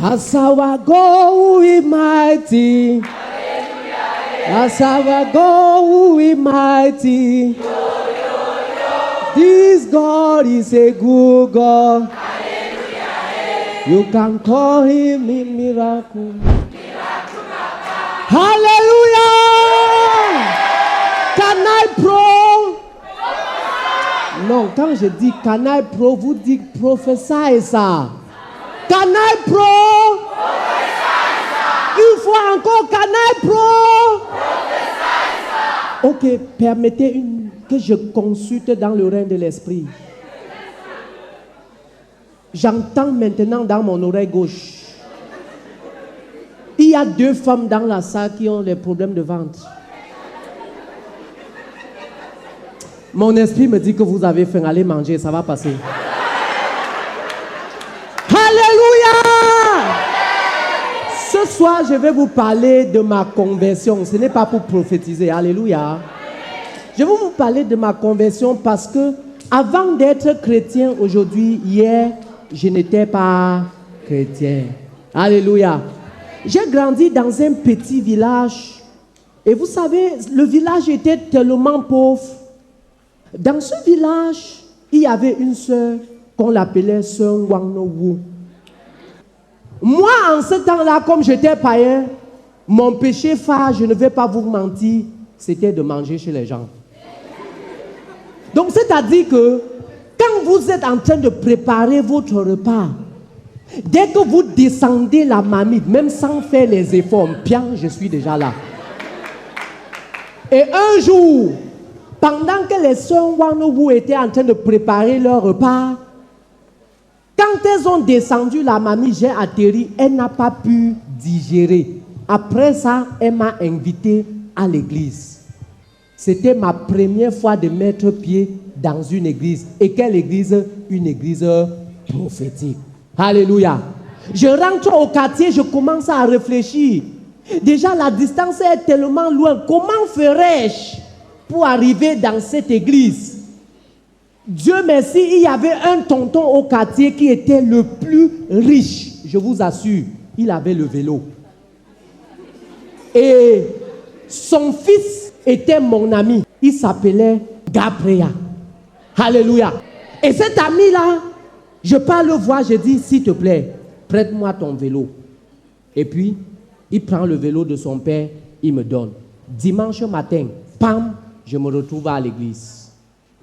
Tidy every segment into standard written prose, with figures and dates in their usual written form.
As our God is mighty. As our God is mighty. This God is a good God. You can call him a miracle. Hallelujah! Can I pro? Non, quand je dis can I pro, vous dites prophétie ça. Can I pro? Une fois encore, can I pro? Ok, permettez que je consulte dans le règne de l'esprit. J'entends maintenant dans mon oreille gauche. Il y a 2 femmes dans la salle qui ont des problèmes de ventre. Mon esprit me dit que vous avez faim, allez manger, ça va passer. Alléluia! Ce soir, je vais vous parler de ma conversion. Ce n'est pas pour prophétiser, alléluia. Je vais vous parler de ma conversion parce que avant d'être chrétien aujourd'hui, hier, je n'étais pas chrétien. Alléluia. J'ai grandi dans un petit village. Et vous savez, le village était tellement pauvre. Dans ce village, il y avait une sœur qu'on l'appelait sœur Wangnowu. Moi, en ce temps-là, comme j'étais païen, mon péché phare, je ne vais pas vous mentir, c'était de manger chez les gens. Donc, c'est-à-dire que quand vous êtes en train de préparer votre repas, dès que vous descendez la marmite, même sans faire les efforts, bien, je suis déjà là. Et un jour, pendant que les sœurs Wanowu étaient en train de préparer leur repas, quand elles ont descendu la marmite, j'ai atterri, elle n'a pas pu digérer. Après ça, elle m'a invité à l'église. C'était ma première fois de mettre pied dans une église. Et quelle église? Une église prophétique. Alléluia. Je rentre au quartier, je commence à réfléchir. Déjà, la distance est tellement loin. Comment ferais-je pour arriver dans cette église? Dieu merci, il y avait un tonton au quartier qui était le plus riche. Je vous assure, il avait le vélo. Et son fils était mon ami. Il s'appelait Gabriel. Alléluia. Et cet ami-là, je pars le voir, je dis, s'il te plaît, prête-moi ton vélo. Et puis, il prend le vélo de son père, il me donne. Dimanche matin, pam, je me retrouve à l'église.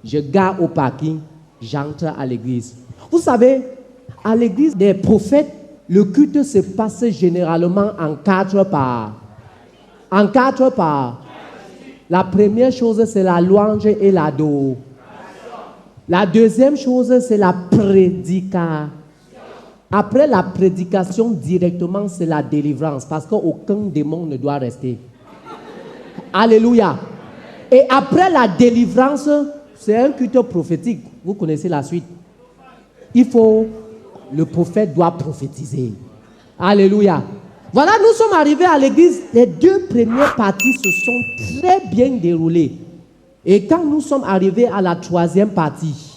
Je gare au parking, j'entre à l'église. Vous savez, à l'église des prophètes, le culte se passe généralement en 4 parts. En 4 parts. La première chose, c'est la louange et l'ado. La deuxième chose, c'est la prédication. Après la prédication, directement, c'est la délivrance. Parce qu'aucun démon ne doit rester. Alléluia. Et après la délivrance, c'est un culte prophétique. Vous connaissez la suite. Le prophète doit prophétiser. Alléluia. Voilà, nous sommes arrivés à l'église. Les 2 premières parties se sont très bien déroulées. Et quand nous sommes arrivés à la 3e partie,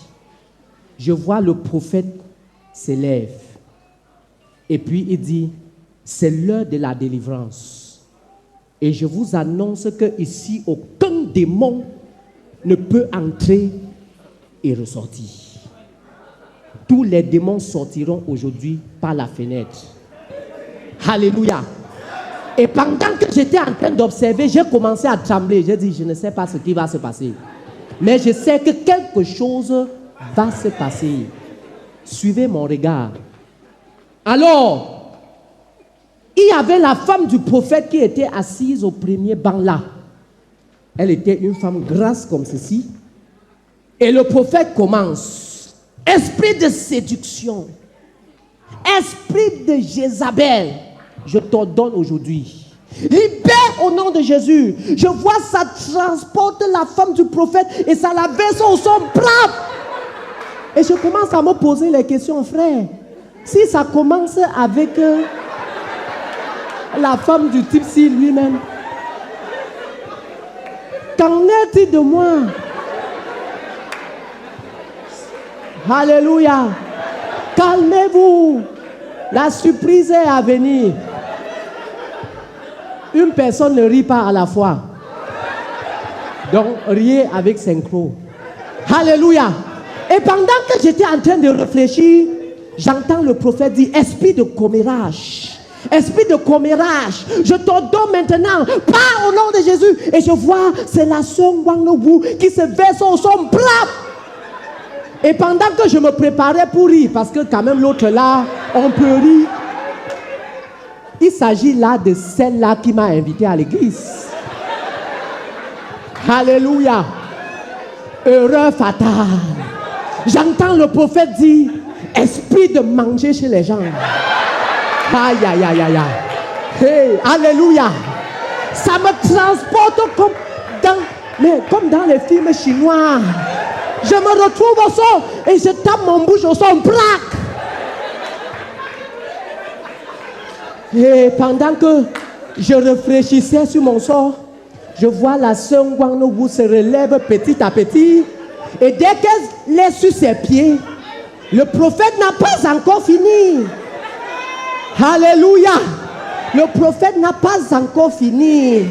je vois le prophète s'élève. Et puis il dit, c'est l'heure de la délivrance. Et je vous annonce qu'ici, aucun démon ne peut entrer et ressortir. Tous les démons sortiront aujourd'hui par la fenêtre. Alléluia. Et pendant que j'étais en train d'observer, j'ai commencé à trembler. J'ai dit, je ne sais pas ce qui va se passer. Mais je sais que quelque chose va se passer. Suivez mon regard. Alors, il y avait la femme du prophète qui était assise au premier banc là. Elle était une femme grasse comme ceci. Et le prophète commence. Esprit de séduction. Esprit de Jézabel. Je t'ordonne aujourd'hui. Libère au nom de Jésus. Je vois ça transporte la femme du prophète et ça la verse au sol. Et je commence à me poser les questions, frère. Si ça commence avec la femme du type-ci lui-même, qu'en est-il de moi? Alléluia. Calmez-vous. La surprise est à venir. Une personne ne rit pas à la fois. Donc, riez avec synchro. Alléluia. Et pendant que j'étais en train de réfléchir, j'entends le prophète dire, esprit de commérage. Esprit de commérage, je t'ordonne maintenant, pars au nom de Jésus. Et je vois, c'est la sœur Wang Nobu qui se verse au son plat. Et pendant que je me préparais pour rire, parce que quand même l'autre là, on peut rire. Il s'agit là de celle-là qui m'a invité à l'église. Alléluia. Erreur fatale. J'entends le prophète dire, esprit de manger chez les gens. Aïe, aïe, aïe, aïe, aïe. Hey, alléluia. Ça me transporte comme dans les films chinois. Je me retrouve au sol et je tape mon bouche au sol. Braque. Et pendant que je réfléchissais sur mon sort, je vois la sœur Wang Nobu se relève petit à petit. Et dès qu'elle est sur ses pieds, le prophète n'a pas encore fini. Alléluia. Le prophète n'a pas encore fini.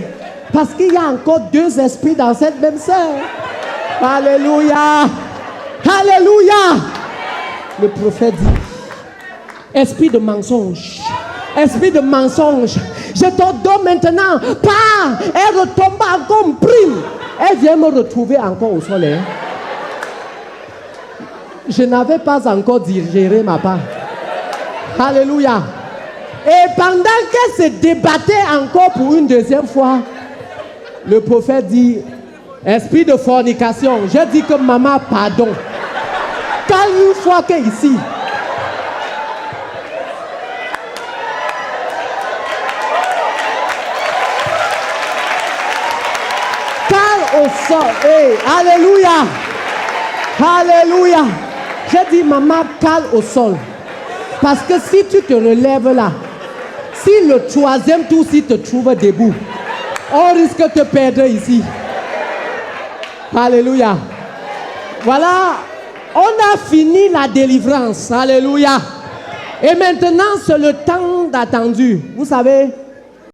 Parce qu'il y a encore deux esprits dans cette même sœur. Alléluia. Alléluia. Le prophète dit, esprit de mensonge. Esprit de mensonge. Je t'ordonne maintenant. Pars. Elle retombe encore en prime. Elle vient me retrouver encore au soleil. Je n'avais pas encore digéré ma part. Alléluia. Et pendant qu'elle se débattait encore pour une deuxième fois, le prophète dit, esprit de fornication, je dis que maman, pardon. Quand une fois qu'elle est ici, cale au sol. Hey, alléluia. Alléluia. Je dis, maman, cale au sol. Parce que si tu te relèves là, si le troisième tour si te trouve debout, on risque de te perdre ici. Alléluia. Voilà, on a fini la délivrance. Alléluia. Et maintenant, c'est le temps d'attendu. Vous savez,